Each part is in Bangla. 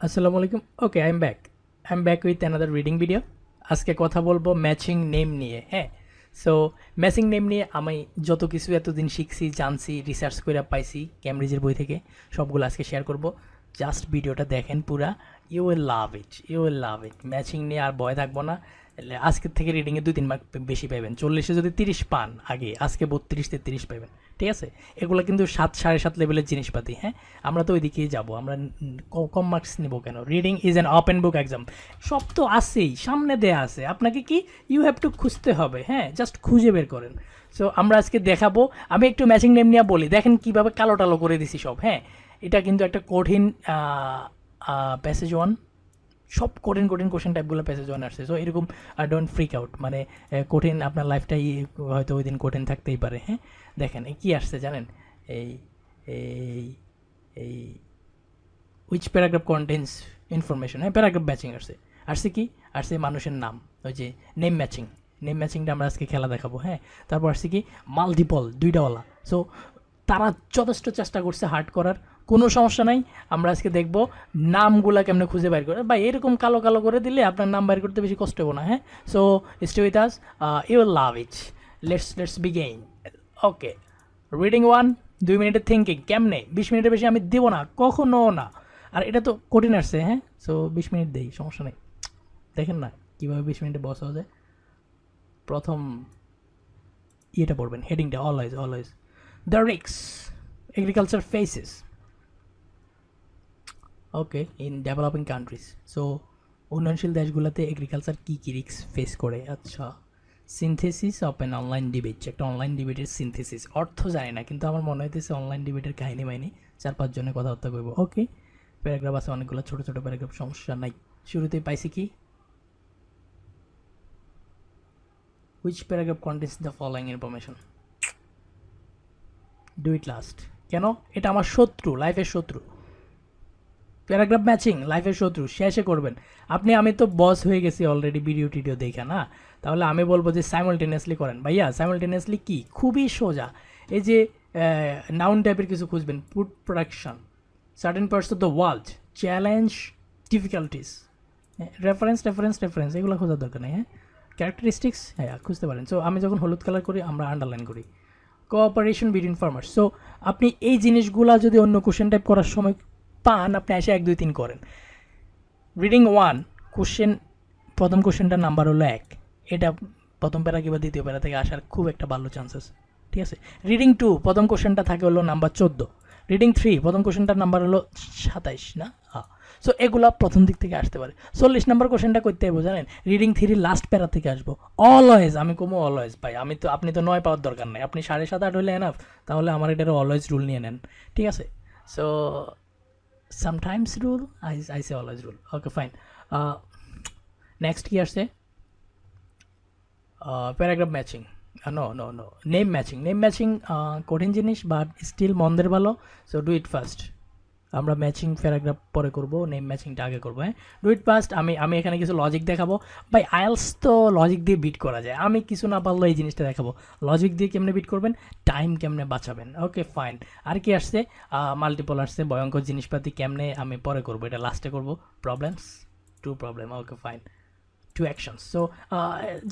আসসালামু আলাইকুম। Okay, I am back with another reading video. আজকে কথা বলবো ম্যাচিং নেম নিয়ে। হ্যাঁ, সো ম্যাচিং নেম নিয়ে আমি যত কিছু এতদিন শিখছি, জানছি, রিসার্চ করে পাইছি ক্যামব্রিজের বই থেকে, সবগুলো আজকে শেয়ার করব। জাস্ট ভিডিওটা দেখেন পুরা, you will love it, you will love it. Matching নিয়ে আর ভয় থাকবো না। আজকের থেকে রিডিংয়ে 2-3 মার্ক বেশি পাবেন। 40-এ যদি 30 পান আগে, আজকে 32-33 পাবেন। ঠিক আছে, এগুলো কিন্তু 7-7.5 লেভেলের জিনিসপাতি। হ্যাঁ, আমরা তো ওইদিকেই যাব। আমরা কম মার্কস নিব কেন? Reading is an open book exam. সব তো আছেই, সামনে দেয়া আছে, আপনাকে কি ইউ হ্যাভ টু খুঁজতে হবে। হ্যাঁ, জাস্ট খুঁজে বের করেন। সো আমরা আজকে দেখাবো। আমি একটু ম্যাচিং নেম নিয়ে বলি, দেখেন কীভাবে কালো টালো করে দিছি সব। হ্যাঁ, এটা কিন্তু একটা কঠিন প্যাসেজ ওয়ান। সব কঠিন কঠিন কোশ্চেন টাইপগুলো প্যাসেজ ওয়ান আসছে। সো এরকম ডোন্ট ফ্রিক আউট। মানে কঠিন, আপনার লাইফটাই হয়তো ওই দিন কঠিন থাকতেই পারে। হ্যাঁ, দেখেন কী আসছে জানেন? এই এই এই উইচ প্যারাগ্রাফ কন্টেন্স ইনফরমেশন। হ্যাঁ, প্যারাগ্রাফ ম্যাচিং আসছে। আসছে কি? আসছে মানুষের নাম, ওই যে নেম ম্যাচিং। নেম ম্যাচিংটা আমরা আজকে খেলা দেখাবো। হ্যাঁ, তারপর আসছে কি মাল্টিপল, দুইটাওয়ালা। সো তারা যথেষ্ট চেষ্টা করছে হার্ড করার, কোনো সমস্যা নাই। আমরা আজকে দেখব নামগুলা কেমনে খুঁজে বাইর করে। বা এরকম কালো কালো করে দিলে আপনার নাম বাইর করতে বেশি কষ্ট হবে না। হ্যাঁ, so stay with us, you will love it. Let's begin. Okay, reading one. 2 মিনিটের থিঙ্কিং। কেমনে? 20 মিনিটের বেশি আমি দেবো না, কখনো না। আর এটা তো কঠিন আসছে। হ্যাঁ, সো 20 মিনিট দেই, সমস্যা নেই। দেখেন না কীভাবে 20 মিনিটে বস হওয়া যায়। প্রথম ইয়েটা পড়বেন, হেডিংটা। অলওয়েজ অলওয়েজ দ্য রিক্স agriculture faces okay in developing countries. So উন্নয়নশীল দেশগুলোতে এগ্রিকালচার কী কী রিক্স ফেস করে। আচ্ছা, synthesis of an online debate. একটা অনলাইন ডিবেটের সিনথেসিস, অর্থ জানি না, কিন্তু আমার মনে হইতেছে অনলাইন ডিবেটের কাহিনী মাইনি 4-5 জনের কথাবার্তা কইব। ওকে, প্যারাগ্রাফ আছে অনেকগুলো, ছোটো ছোটো প্যারাগ্রাফ, সমস্যা নাই। শুরুতেই পাইছি কি, which paragraph contains the following information. Do it last. কেন? এটা আমার শত্রু, লাইফের শত্রু। প্যারাগ্রাফ ম্যাচিং লাইফের শত্রু, শেষে করবেন আপনি। আমি তো বস হয়ে গেছি অলরেডি ভিডিও টিডিও দেখে না, তাহলে আমি বলবো যে সাইমultaneously করেন। ভাইয়া সাইমultaneously কি, খুবই সোজা। এই যে নাউন টাইপের কিছু খুঁজবেন, food production, certain parts of the world, challenge, difficulties, reference reference reference, এগুলো খোঁজার দরকার নেই। হ্যাঁ, ক্যারেক্টারিস্টিক্স, হ্যাঁ খুঁজতে পারেন। সো আমি যখন হলুদ কালার করি, আমরা আন্ডারলাইন করি। Cooperation between farmers. সো আপনি এই জিনিসগুলা যদি অন্য কোশ্চেন টাইপ করার সময় পান, আপনি এসে 1-2-3 করেন। রিডিং ওয়ান, কোশ্চেন, প্রথম কোশ্চেনটার নাম্বার হলো 1। এটা প্রথম প্যারা কিংবা দ্বিতীয় প্যারা থেকে আসার খুব একটা ভালো চান্সেস। ঠিক আছে। রিডিং 2, প্রথম কোশ্চেনটা থাকে হলো নাম্বার 14। রিডিং 3, প্রথম কোশ্চেনটার নাম্বার হলো 27 না? হ্যাঁ। সো এগুলো প্রথম দিক থেকে আসতে পারে। 40 নম্বর কোশ্চেনটা করতে হবে জানেন, রিডিং 3 লাস্ট প্যারা থেকে আসবো। অলওয়েজ, আমি কমো অলওয়েজ ভাই। আপনি তো 9 পাওয়ার দরকার নাই, আপনি 7.5-8 হলে এনাফ। তাহলে আমার এটার অলওয়েজ রুল নিয়ে নেন। ঠিক আছে। So sometimes rule, I say always rule. Okay, fine. Next কি আসছে? Paragraph matching. No name matching. Name matching কঠিন জিনিস, বাট স্টিল মন্দের ভালো। So do it first. আমরা ম্যাচিং প্যারাগ্রাফ পরে করবো, নেম ম্যাচিংটা আগে করবো। হ্যাঁ, ডু ইট ফার্স্ট। আমি এখানে কিছু লজিক দেখাবো। ভাই আইএলস তো লজিক দিয়ে বিট করা যায়, আমি কিছু না পারলেও এই জিনিসটা দেখাবো। লজিক দিয়ে কেমনে বিট করবেন, টাইম কেমনে বাঁচাবেন। Okay fine. আর কি আসছে? মাল্টিপল আসছে, ভয়ঙ্কর জিনিসপাতি কেমনে, আমি পরে করবো, এটা লাস্টে করবো। Problems, 2 problem. Okay fine. 2 actions. So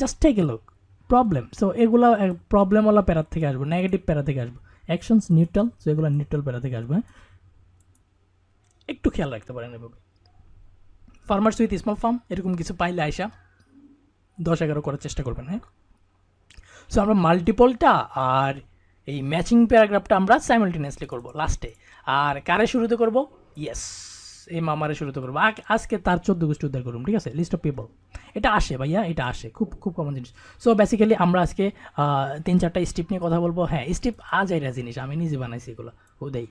just take a look. Problem, so এগুলো প্রবলেমওয়ালা প্যারা থেকে আসবো, নেগেটিভ প্যারা থেকে আসবো। অ্যাকশনস নিউট্রাল, সো এগুলো নিউট্রাল প্যারা থেকে আসবে। একটু খেয়াল রাখতে পারেন এভাবে। ফার্মার্স উইথ স্মল ফার্ম, এরকম কিছু পাইলে আইসা 10-11 করার চেষ্টা করবেন। হ্যাঁ, সো আমরা মাল্টিপলটা আর এই ম্যাচিং প্যারাগ্রাফটা আমরা সাইমালটেনিয়াসলি করব লাস্টে। আর কারে শুরুতে করব? ইয়েস, এই মামারে শুরুতে করবো। আজকে তার 14 গোষ্ঠী উদ্ধার করুন। ঠিক আছে, লিস্ট অফ পিপল। এটা আসে ভাইয়া, এটা আসে, খুব খুব কমন জিনিস। সো বেসিক্যালি আমরা আজকে 3-4টা স্টেপ নিয়ে কথা বলবো। হ্যাঁ, স্টেপ আজাইরা জিনিস, আমি নিজে বানাইছি এগুলো ওদেই।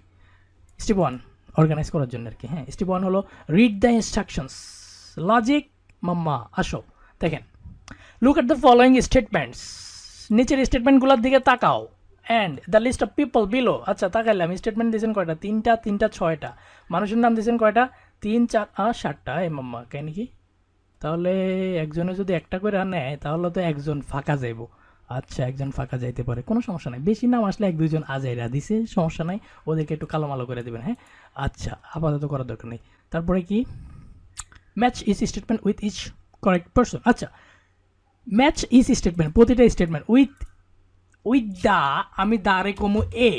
স্টেপ 1 অর্গানাইজ করার জন্য আর কি। হ্যাঁ, স্টেপ 1 হলো রিড দ্য ইনস্ট্রাকশনস। লজিক মাম্মা আসো, দেখেন। Look at the following statements. নিচের স্টেটমেন্টগুলোর দিকে তাকাও। And the list of people below. আচ্ছা, তাকাইলাম। স্টেটমেন্ট দিয়েছেন কয়টা? 3টা 6টা। মানুষের নাম দিয়েছেন কয়টা? 3, 4, 7টা। এই মাম্মা কেন কি? তাহলে একজনে যদি একটা করে নেয়, তাহলে তো একজন ফাঁকা যাইব। আচ্ছা, একজন ফাঁকা যাইতে পারে, কোনো সমস্যা নাই। বেশি নাম আসলে 1-2 জন আজাইরা দিছে, সমস্যা নাই। ওদেরকে একটু কালো মালো করে দেবেন। হ্যাঁ, আচ্ছা, আপাতত করার দরকার নেই। তারপরে কি? Match is statement with each correct person. আচ্ছা, ম্যাচ ইজ স্টেটমেন্ট, প্রতিটা স্টেটমেন্ট উইথ উইথ দা, আমি দারে কমু এ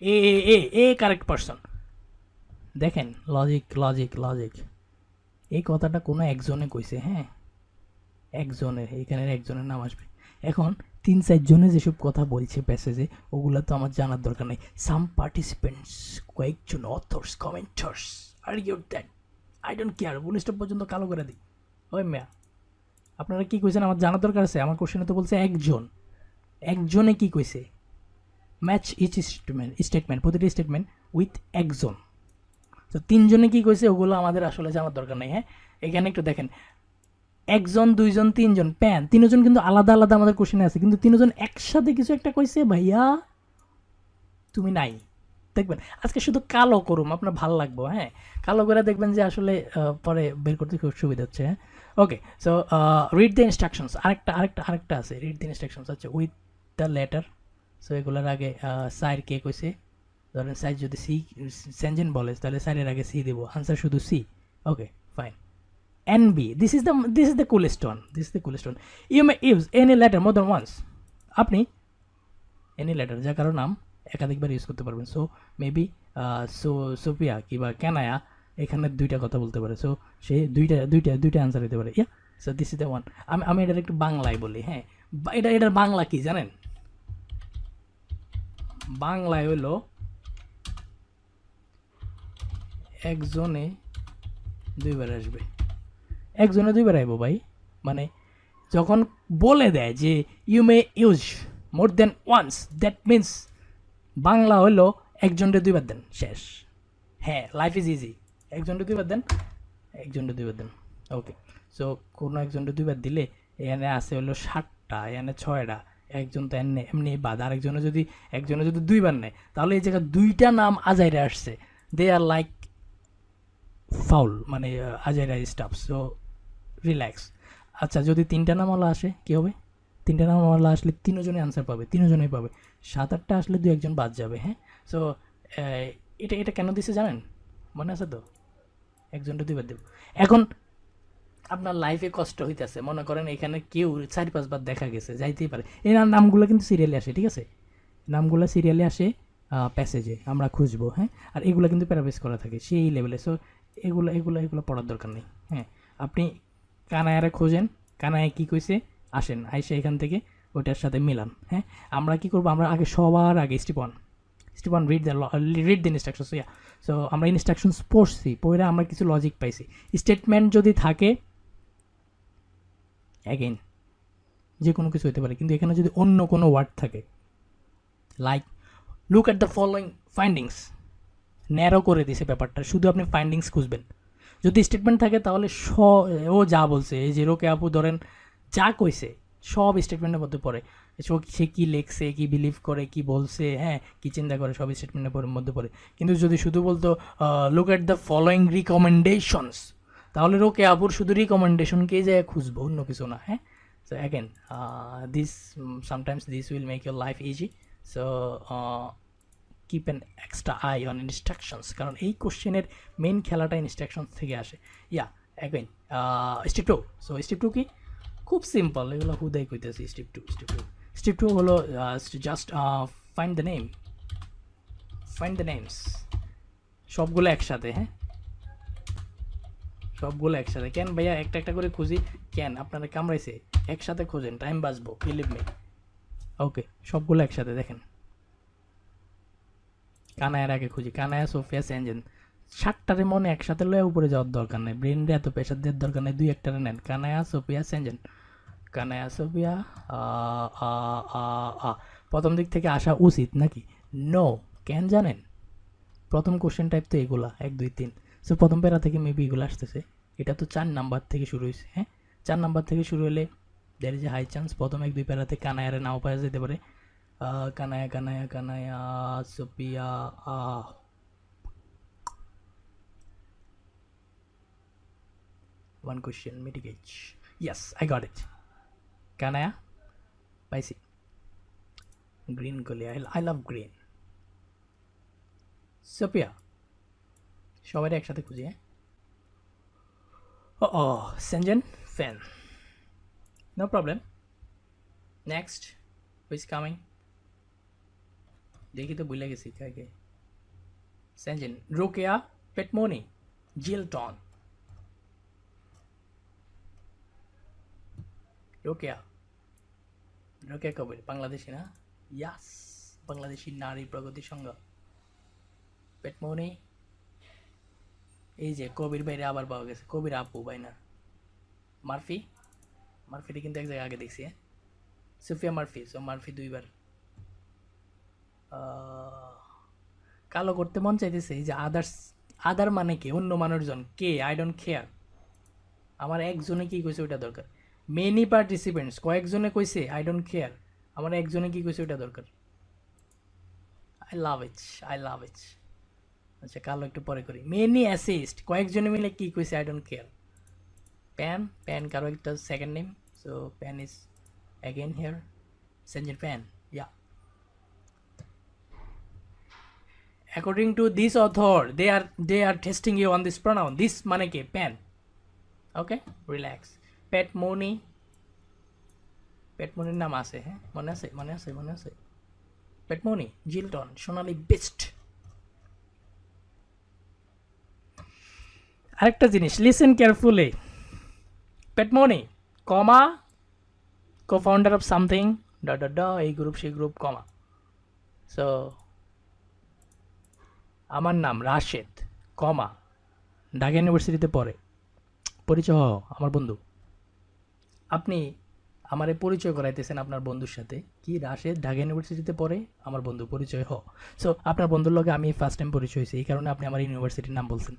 এ এ এ কারেক্ট পারসন। দেখেন লজিক লজিক লজিক, এই কথাটা কোনো একজনে কইছে, হ্যাঁ একজনের, এখানের একজনের নাম আসবে। এখন 3-4 জনে যেসব কথা বলছে প্যাসেজে, ওগুলো তো আমার জানার দরকার নেই। সাম পার্টিসিপেন্টস, কয়েকজন authors commentators argued that, I don't care, পুলিশটা পর্যন্ত কালো করে দিই। ওই মেয়া, আপনারা কি কইছেন আমার জানার দরকার আছে? আমার কোশ্চেনে তো বলছে একজন, একজনে কি কইছে? ম্যাচ ইচ স্টেটমেন্ট, স্টেটমেন্ট প্রতিটি স্টেটমেন্ট উইথ একজন। তো 3জনে কি কইছে ওগুলো আমাদের আসলে জানার দরকার নেই। হ্যাঁ, এখানে একটু দেখেন, একজন, 2জন, 3জন, প্যান 3জন কিন্তু আলাদা আলাদা আমাদের কোশ্চেনে আছে, কিন্তু 3জন একসাথে কিছু একটা কইছে, ভাইয়া তুমি নাই। দেখবেন আজকে শুধু কালো করুম, আপনার ভালো লাগবো। হ্যাঁ, কালো করে দেখবেন যে আসলে পরে বের করতে খুব সুবিধা হচ্ছে। হ্যাঁ, ওকে। সো রিড দ্য ইনস্ট্রাকশনস, আরেকটা আছে, রিড দ্য ইনস্ট্রাকশনস হচ্ছে উইথ দ্য লেটার। সো এগুলোর আগে সাইর কে কইছে, ধরেন সাইর যদি সি সেনজেন বলে তাহলে সাইরের আগে সি দিব, আনসার শুধু C. Okay fine. NB, this is the coolest one, this is the coolest one. You may use any letter more than once. আপনি এনি লেটার যা কারো নাম একাধিকবার ইউজ করতে পারবেন। সো মেবি সোফিয়া কিংবা ক্যানায়া এখানে 2টা কথা বলতে পারে, সো সে দুইটা আনসার দিতে পারে। Yeah, so this is the one. আমি এটার একটু বাংলায় বলি। হ্যাঁ, এটার বাংলা কি জানেন? বাংলায় হইলো একজনে 2বার আসবে, একজনে 2বার আইব ভাই। মানে যখন বলে দেয় যে you may use more than once, that means Bangla হলো একজনকে 2বার দেন, শেষ। হ্যাঁ, লাইফ ইজ ইজি, একজনকে 2বার দেন, একজনকে 2বার দেন। ওকে, সো কোনো একজনকে 2বার দিলে এখানে আছে হলো 7টা, এখানে 6টা, একজন তো এমনি এমনি বাদ। আরেকজনে যদি একজনে যদি 2বার নেয় তাহলে এই জায়গায় 2টা নাম আজাইরে আসছে, দে আর লাইক ফাউল, মানে আজাইরা স্টাফ। So relax. আচ্ছা, যদি 3টা নামওয়ালা আসে কী হবে? 3টা নামওয়ালা আসলে 3জনে আনসার পাবে, 3জনেই পাবে। 7-8টা আসলে 2-1জন বাদ যাবে। হ্যাঁ, সো এটা এটা কেন দিছে জানেন? মনে আছে তো? একজনটা 2বার দেব। এখন আপনার লাইফে কষ্ট হইতেছে, মনে করেন এখানে কেউ 4-5বার দেখা গেছে, যাইতেই পারে। এই নামগুলো কিন্তু সিরিয়ালে আসে, ঠিক আছে? নামগুলো সিরিয়ালে আসে প্যাসেজে, আমরা খুঁজবো। হ্যাঁ, আর এগুলো কিন্তু প্যারাবেস করা থাকে সেই লেভেলে। সো এগুলো পড়ার দরকার নেই। হ্যাঁ, আপনি কানায়ারে খোঁজেন, কানায় কী কইছে, আসেন আইসে এখান থেকে ওইটার সাথে মিলান। হ্যাঁ, আমরা কী করবো, আমরা আগে সবার আগে step one read the instructions. Yeah, so আমরা ইনস্ট্রাকশনস পড়ছি, পড়ে আমরা কিছু লজিক পাইছি। স্টেটমেন্ট যদি থাকে, অ্যাগেন যে কোনো কিছু হতে পারে, কিন্তু এখানে যদি অন্য কোনো ওয়ার্ড থাকে, like look at the following findings, narrow করে দিছে ব্যাপারটা, শুধু আপনি ফাইন্ডিংস খুঁজবেন। যদি স্টেটমেন্ট থাকে তাহলে ও যা বলছে, এই যে রোকে আপু ধরেন যা কইছে সব স্টেটমেন্টের মধ্যে পড়ে। সে কী লেখছে, কী বিলিভ করে, কী বলছে, হ্যাঁ কী চিন্তা করে, সব স্টেটমেন্টের মধ্যে পড়ে। কিন্তু যদি শুধু বলতো look at the following recommendations, তাহলে রোকে আপুর শুধু রিকমেন্ডেশনকেই যায় খুঁজবো, অন্য কিছু না। হ্যাঁ, so again this sometimes this will make your life easy. So keep an extra I on instructions, কারণ এই কোশ্চেনের মেইন খেলাটা ইনস্ট্রাকশনস থেকে আসে। ইয়া, অ্যাগেন স্টেপ 2। সো স্টেপ 2 কি? খুব সিম্পল, এগুলো হুদাই কইতেছি। স্টেপ 2 হলো জাস্ট ফাইন্ড দ্য নেমস, সবগুলো একসাথে। হ্যাঁ, সবগুলো একসাথে। কেন ভাইয়া একটা একটা করে খুঁজি? কেন আপনারা কামড়াইছে? একসাথে খোঁজেন, টাইম বাঁচবো, বিলিভ মি। ওকে, সবগুলো একসাথে দেখেন। কানায়ার আগে খুঁজি, কানায়া, সোফিয়া, সেনজেন। 7টারে মনে একসাথে লয়ে উপরে যাওয়ার দরকার নেই, ব্রেনরে এত প্রেশার দেওয়ার দরকার নেই, 2-1টারে নেন। Kanaya, Sophia, Shenzhen, Kanaya, Sophia. প্রথম দিক থেকে আসা উচিত নাকি? নো। কেন জানেন? প্রথম কোশ্চেন টাইপ তো এগুলা 1 2 3। সো প্রথম প্যারা থেকে মেবি এগুলো আসতেছে। এটা তো 4 নাম্বার থেকে শুরু হয়েছে। হ্যাঁ, 4 নাম্বার থেকে শুরু হলে there is a high chance প্রথম 1 2 প্যারাতে কানায়ারে নাও পাওয়া যেতে পারে। Kanaya, Kanaya, Kanaya, Sophia. One question mitigate. Yes, I got it. Kanaya, পাইছি। গ্রিন কলি, I love green. সোফিয়া, সবাই একসাথে খুঁজি। হ্যাঁ, Oh, Shenzhen fan. No problem. Next, who is coming? দেখি তো ভুলে গেছি কাকে। Shenzhen, Rukia, Petmoni, Jilton. Rukia কবির বাংলাদেশি না? ইয়াস, বাংলাদেশি নারী প্রগতি সংঘ। পেটমনি, এই যে কবির বাইরে আবার পাওয়া গেছে, কবির আপু ভাই না। মার্ফিটি কিন্তু এক জায়গায় আগে দেখছি। সুফিয়া মার্ফি, সো মার্ফি দুইবার। কালো করতে মন চাইতেছে। এই যে আদার মানে কি? অন্য মানুষজন কে? I don't care. আমার একজনে কি কইছে ওইটা দরকার। মেনি পার্টিসিপেন্টস, কয়েকজনে কইছে আই ডোন্ট কেয়ার। আমার একজনে কি কইছে ওইটা দরকার। আই লাভ ইট। আচ্ছা, কালো একটু পরে করি। মেনি অ্যাসিস্ট, কয়েকজনে মিলে কি কইছে আই ডোন্ট কেয়ার। প্যান কারো একটা second name, so pen is again here. Shenzhen fan, yeah. According to this author, they are testing you on this pronoun. This মানে কি? pen. Okay, relax. Petmoni নাম আছে, হ্যাঁ মনে আছে। Petmoni, Jilton, সোনালী বেস্ট। আরেকটা জিনিস, listen carefully. Petmoni, comma, co-founder of something, এই গ্রুপ সেই গ্রুপ, কমা। সো আমার নাম রাশেদ, কমা, ঢাকা ইউনিভার্সিটিতে পড়ে। পরিচয় আমার বন্ধু। আপনি আমারে পরিচয় করাইতেছেন আপনার বন্ধুর সাথে। কি? রাশেদ ঢাকা ইউনিভার্সিটিতে পড়ে, আমার বন্ধু, পরিচয় সো আপনার বন্ধুর লগে আমি ফার্স্ট টাইম পরিচয় হয়েছি, এই কারণে আপনি আমার ইউনিভার্সিটির নাম বলছেন।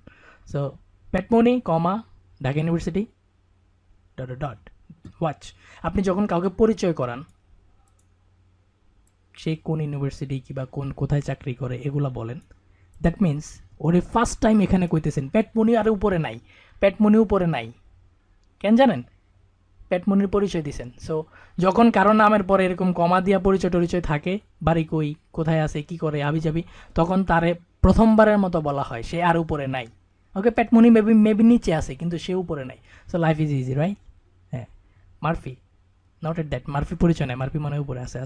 সো পেটমনি, কমা, ঢাকা ইউনিভার্সিটি, ওয়াচ। আপনি যখন কাউকে পরিচয় করান, সে কোন ইউনিভার্সিটি কিংবা কোথায় চাকরি করে এগুলা বলেন, দ্যাট মিনস ওরে ফার্স্ট টাইম এখানে কইতেছেন। পেটমনি আর উপরে নাই, কেন জানেন? পেটমনির পরিচয় দিছেন। সো যখন কারো নামের পরে এরকম কমা দিয়া পরিচয় থাকে, বাড়ি কই, কোথায় আছে, কি করে, আবিজাবি, তখন তারে প্রথমবারের মতো বলা হয় সে আর উপরে নাই। ওকে, পেটমনি মেবি নিচে আছে কিন্তু সে উপরে নাই। So life is easy, right? হ্যাঁ। Murphy, not at that. Murphy পরিচয় নাই, মার্ফি মনে উপরে আছে।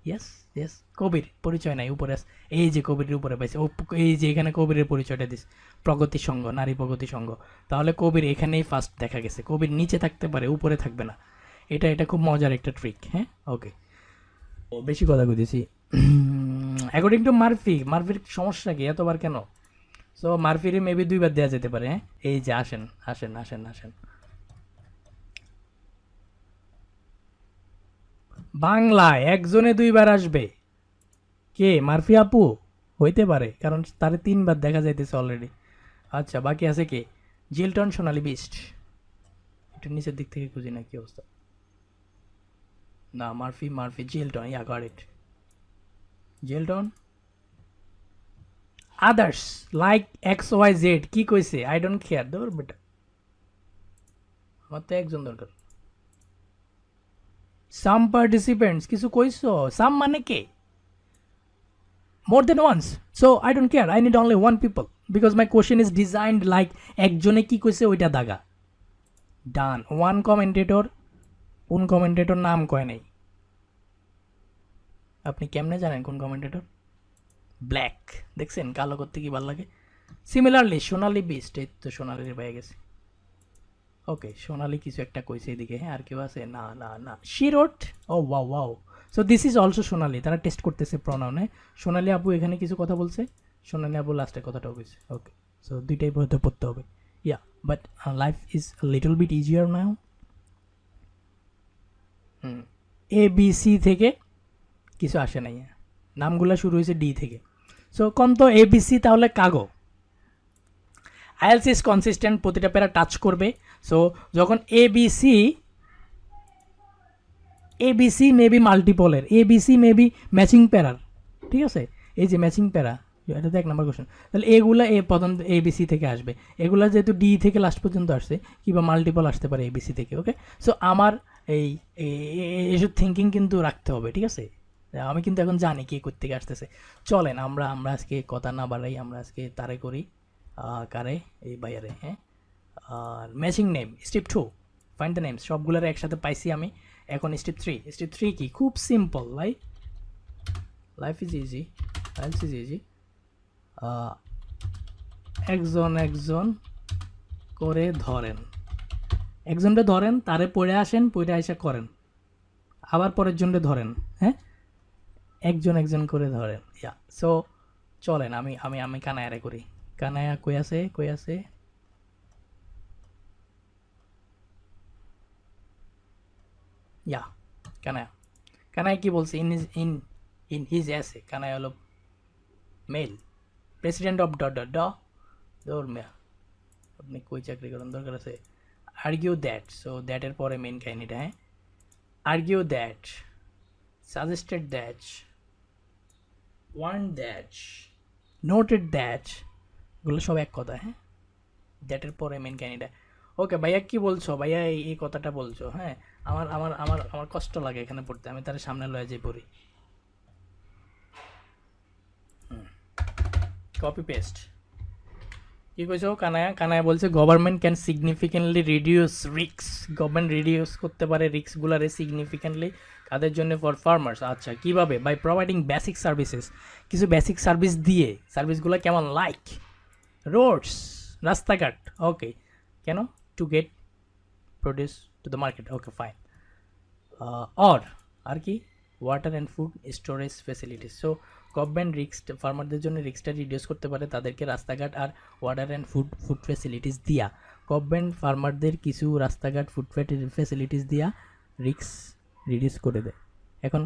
ইয়েস। কবির পরিচয় নাই, উপরে আছে। এই যে কবিরের উপরে পাইছে, এই যে এখানে কবিরের পরিচয়টা দিস, প্রগতি সংঘ, নারী প্রগতি সংঘ। তাহলে কবির এখানেই ফার্স্ট দেখা গেছে। কবির নিচে থাকতে পারে, উপরে থাকবে না। এটা খুব মজার একটা ট্রিক। হ্যাঁ, ওকে, বেশি কথা কইতেছি। অ্যাকর্ডিং টু মার্ফির সমস্যা কি এতবার কেন? সো মার্ফির মেবি দুইবার দেওয়া যেতে পারে। হ্যাঁ, এই যে আসেন। বাংলায় একজনে দুইবার আসবে। কে? মার্ফি আপু হইতে পারে, কারণ তারে 3 বার দেখা যাইতেছে অলরেডি। আচ্ছা, বাকি আছে কে? জিলটন, সোনালী বিস্ট। একটু নিচের দিক থেকে খুঁজি না, কি অবস্থা। না, মার্ফি জিলটন, গট ইট। জিলটন। আদার্স লাইক XYZ কি কইছে? I don't care. দৌড় বেটা, আমার তো একজন দরকার। সাম পার্টিসিপেন্টস কিছু কইছো? সাম মানে কে? more than once, so I don't care, I need only one people because my question is designed like একজনে কি কইছে ওইটা দাগা। ডান। one commentator, কোন কমেন্টেটর নাম কয় নাই। আপনি কেমনে জানেন কোন কমেন্টেটর? ব্ল্যাক, দেখছেন কালো করতে কি ভালো লাগে। সিমিলারলি সোনালী বিস্ট, এই তো সোনালির পেয়ে গেছে। ওকে, সোনালী কিছু একটা কইছে এদিকে। হ্যাঁ, আর কেউ আছে? না she wrote. Oh wow. So this is also Sonali. তারা টেস্ট করতেছে প্রনাউনে। সোনালী আপু এখানে কিছু কথা বলছে, সোনালী আপু লাস্টে কথাটাও কইছে। ওকে, সো দুইটাই হয়তো পড়তে হবে। But life is little bit easier now. ABC থেকে কিছু আসে নাই, নামগুলো শুরু হয়েছে D থেকে। সো কম তো ABC তাহলে কাগো। IELTS ইজ কনসিস্টেন্ট, প্রতিটা প্যারা টাচ করবে। সো যখন ABC মেবি মাল্টিপলের, ABC মেবি ম্যাচিং প্যারার, ঠিক আছে? এই যে ম্যাচিং প্যারা, এটা তো 1 নম্বর কোশ্চেন। তাহলে এগুলা প্রথম ABC থেকে আসবে, এগুলা যেহেতু D থেকে লাস্ট পর্যন্ত আসছে, কিংবা মাল্টিপল আসতে পারে ABC থেকে। ওকে, সো আমার এইসব থিঙ্কিং কিন্তু রাখতে হবে, ঠিক আছে? আমি কিন্তু এখন জানি কে কোত্থেকে আসতেছে। চলেন আমরা আজকে কথা না বাড়াই, আমরা আজকে তারে করি, কারে? এই বাইরে। হ্যাঁ, matching name step 2 find the names, সবগুলোর একসাথে পাইছি আমি। এখন স্টেপ 3, স্টেপ 3 কি? খুব simple, life is easy, life is easy. একজন একজন করে ধরেন, একজনটা ধরেন, তারে পড়ে আসেন, পড়ে আইসা করেন, আবার পরের জনটা ধরেন, হ্যাঁ, একজন একজন করে ধরেন। ইয়া, সো চলেন আমি আমি আমি কানায়ারে করি। কানায়া কই আছে, কই আছে? ইয়া, কানায়া, কানায়া কি বলছে? ইন হিজ এসে কানায়া হলো male, president of dot dot ড দৌড় মেয়া, আপনি কই চাকরি করেন, দরকার আছে? আর্গিউ দ্যাট, সো দ্যাটের পরে মেন কাহিনিটা, হ্যাঁ, argue that, suggested that, want that, noted that, এগুলো সব এক কথা, হ্যাঁ, দ্যাটের পরে মেন কাহিনিটা। ওকে ভাইয়া কি বলছো ভাইয়া, এই কথাটা বলছো, হ্যাঁ, আমার আমার আমার আমার কষ্ট লাগে এখানে পড়তে, আমি তার সামনে লয়ে যাই পড়ি। Copy paste. কি কইছো কানায়া? কানায়া বলছে government can significantly reduce risk, government reduce করতে পারে রিস্কগুলারে সিগনিফিকেন্টলি, কাদের জন্য? For farmers. আচ্ছা, কিভাবে? বাই প্রোভাইডিং বেসিক সার্ভিসেস, কিছু বেসিক সার্ভিস দিয়ে, সার্ভিসগুলো কেমন? লাইক রোডস, রাস্তাঘাট, ওকে, কেন? To get produce to the market, okay fine. Or আর কি? Water and food storage facilities. So government risk, ফার্মারদের জন্য রিস্কটা রিডিউস করতে পারে তাদেরকে রাস্তাঘাট আর ওয়াটার অ্যান্ড ফুড ফেসিলিটিস দিয়া। গভর্নমেন্ট ফার্মারদের কিছু রাস্তাঘাট ফুড ফেসিলিটিস দিয়া রিস্ক রিডিউস করে দেয়। এখন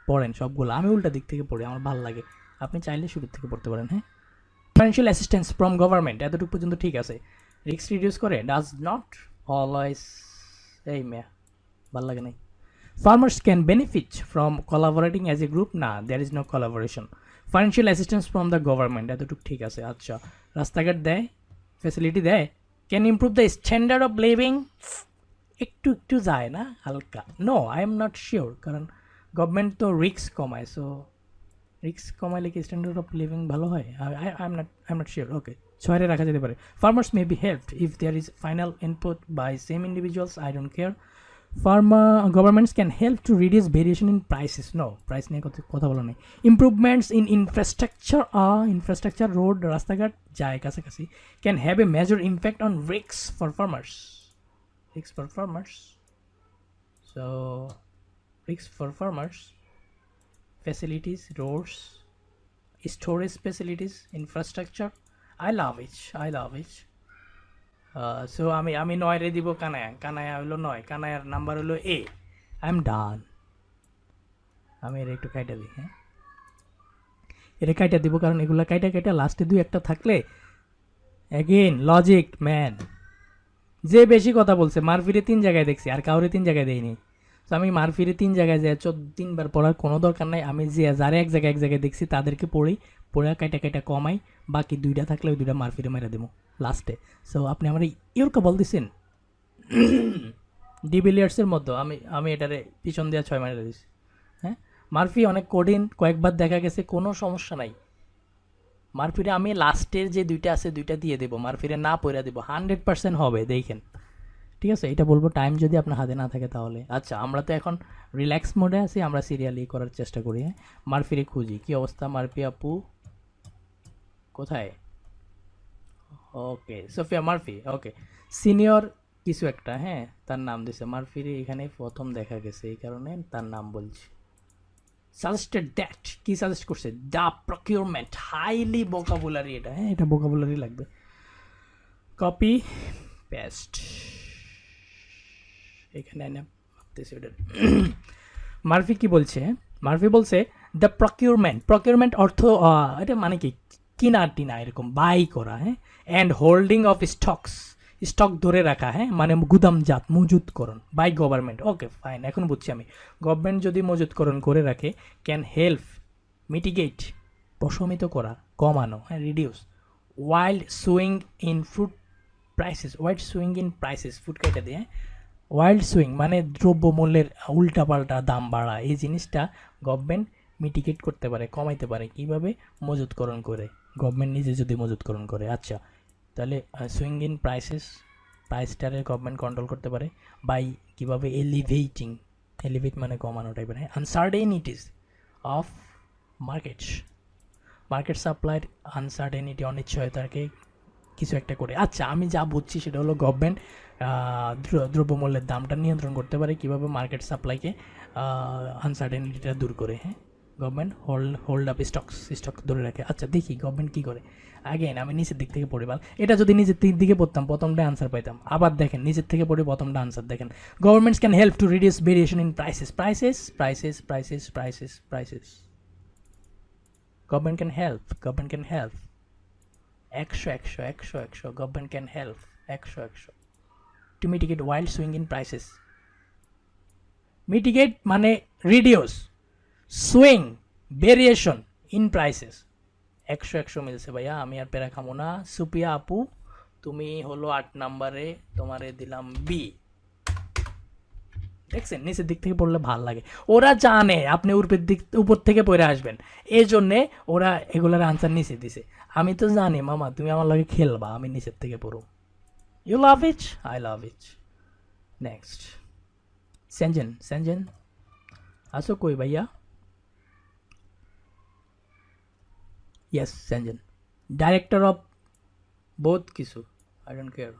পড়েন সবগুলো, আমি উল্টা দিক থেকে পড়ি, আমার ভালো লাগে, আপনি চাইলে শুরু থেকে পড়তে পারেন, হ্যাঁ। ফাইন্যান্সিয়াল অ্যাসিস্ট্যান্স ফ্রম গভর্নমেন্ট, এতটুকু পর্যন্ত ঠিক আছে। রিস্ক রিডিউস করে, ডাজ নট অলওয়েজ, এই মেয়া ভাল লাগে নাই। Farmers can benefit from collaborating as a group. Nah, there is no collaboration. Financial assistance from the government, এতটুকু ঠিক আছে। আচ্ছা, রাস্তাঘাট দেয়, ফ্যাসিলিটি দেয়, can improve the standard of living, একটু একটু যায় না হালকা? No, I am not sure, কারণ গভর্নমেন্ট তো রিস্ক কমায়, সো রিস্ক কমাইলে কি স্ট্যান্ডার্ড অফ লিভিং ভালো হয়? I am not sure, okay, ছয়রে রাখা যেতে পারে। Farmers may be helped if there is final input by same individuals, I don't care. Governments can help to reduce variation in prices. No, price নিয়ে কথা বলা নেই। Improvements in infrastructure, road, রাস্তাঘাট যায় কাছাকাছি, can have a major impact on risks for farmers. Risks for farmers. So, risks for farmers. Facilities, roads, storage facilities, infrastructure. I love it. So আমি 9 রে দিব কানায়া, কানায়া হলো 9, কানায়ার নাম্বার হলো এ। I am done. আমি এর একটু কাইটা দিই, হ্যাঁ, এটা কাইটা দিব, কারণ এগুলো কাইটা লাস্টে 2-1টা থাকলে অ্যাগেন লজিক ম্যান। যে বেশি কথা বলছে মারফিরে 3 জায়গায় দেখছি, আর কাউরে 3 জায়গায় দেয়নি। তো আমি মারফিরে 3 জায়গায় যায় 3বার পড়ার কোনো দরকার নাই। আমি যে যারা এক জায়গায় দেখছি তাদেরকে পড়ে কাইটা কমাই, বাকি 2টা থাকলে ওই 2টা মারফিরে মেরে দেবো লাস্টে। সো আপনি আমার ইউরকা বল দিচ্ছেন ডিভিলিয়ার্সের মধ্যে, আমি এটারে পিছন দিয়ে 6 মারে দিচ্ছি, হ্যাঁ। মারফি অনেক কঠিন, কয়েকবার দেখা গেছে, কোনো সমস্যা নাই। মারফিরে আমি লাস্টের যে 2টা আছে 2টা দিয়ে দেবো, মারফিরে না পড়া দেবো, 100% হবে, দেখেন, ঠিক আছে। এটা বলবো টাইম যদি আপনার হাতে না থাকে তাহলে। আচ্ছা, আমরা তো এখন রিল্যাক্স মোডে আছি, আমরা সিরিয়ালি করার চেষ্টা করি, হ্যাঁ। মারফিরে খুঁজি, কি অবস্থা মারফি আপু কোথায়? ওকে, সোফিয়া মারফি, ওকে, সিনিয়র কিছু একটা, হ্যাঁ, তার নাম দিছে মারফির, এখানে প্রথম দেখা গেছে, এই কারণে তার নাম বলছি। সাজেস্টেড দ্যাট, কি সাজেস্ট করছে? দ্য প্রকিউরমেন্ট, হাইলি ভোকাবুলারি এটা, হ্যাঁ, এটা ভোকাবুলারি লাগবে। কপি পেস্ট, এখানে এনে ভাবতেছি ওটা। মারফি কি বলছে? মারফি বলছে দ্য প্রকিউরমেন্ট অর্থ, এটা মানে কি? কিনা টিনা, এরকম বাই করা, হ্যাঁ, অ্যান্ড হোল্ডিং অফ স্টক ধরে রাখা, হ্যাঁ, মানে গুদামজাত, মজুতকরণ বাই গভর্নমেন্ট, ওকে ফাইন, এখন বুঝছি আমি। গভর্নমেন্ট যদি মজুতকরণ করে রাখে, ক্যান হেল্প মিটিগেট, প্রশমিত করা, কমানো, হ্যাঁ, reduce wild swing in prices, food কেটে দিয়ে, ওয়াইল্ড সুইং মানে দ্রব্যমূল্যের উল্টাপাল্টা দাম বাড়া, এই জিনিসটা গভর্নমেন্ট মিটিগেট করতে পারে, কমাইতে পারে, কিভাবে? মজুতকরণ করে, গভর্নমেন্ট নিজে যদি মজুতকরণ করে। আচ্ছা, তাহলে সুইং ইন প্রাইসেস প্রাইসটারে গভর্নমেন্ট কন্ট্রোল করতে পারে বাই কীভাবে এলিভেট মানে কমানো টাইপের, হ্যাঁ। আনসার্টেনিটিস অফ মার্কেট সাপ্লাইয়ের আনসার্টেনিটি, অনিশ্চয়তাকে কিছু একটা করে। আচ্ছা, আমি যা বুঝছি সেটা হলো গভর্নমেন্ট দ্রব্যমূল্যের দামটা নিয়ন্ত্রণ করতে পারে কীভাবে, মার্কেট সাপ্লাইকে আনসার্টেনিটিটা দূর করে, হ্যাঁ। গভর্নমেন্ট হোল্ড আপ স্টক ধরে রাখে। আচ্ছা, দেখি গভর্নমেন্ট কী করে। আগেন আমি নিচের দিক থেকে পড়ি, এটা যদি নিচের দিকে পড়তাম প্রথমটা আনসার পাইতাম। আবার দেখেন নিচের থেকে পড়ি প্রথমটা আনসার দেখেন, governments can help to reduce variation in prices. Government can help 100 government can help 100 to mitigate wild swing in prices. Mitigate মানে reduce, swing, variation in prices. 100 মিলছে ভাইয়া, আমি আর পেরা খামো না। সুপিয়া আপু, তুমি হলো 8 নম্বরে, তোমারে দিলাম বি। দেখছেন নিচের দিক থেকে পড়লে ভাল লাগে, ওরা জানে আপনি উপর থেকে পড়ে আসবেন, এই জন্যে ওরা এগুলার আনসার নিচে দিছে। আমি তো জানি মামা তুমি আমার লগে খেলবা, আমি নিচের থেকে পড়ো। You love it? I love it. Next. Sanjan. Aso koi bhaiya? Yes, Sanjan. Director of both kisu. I don't care.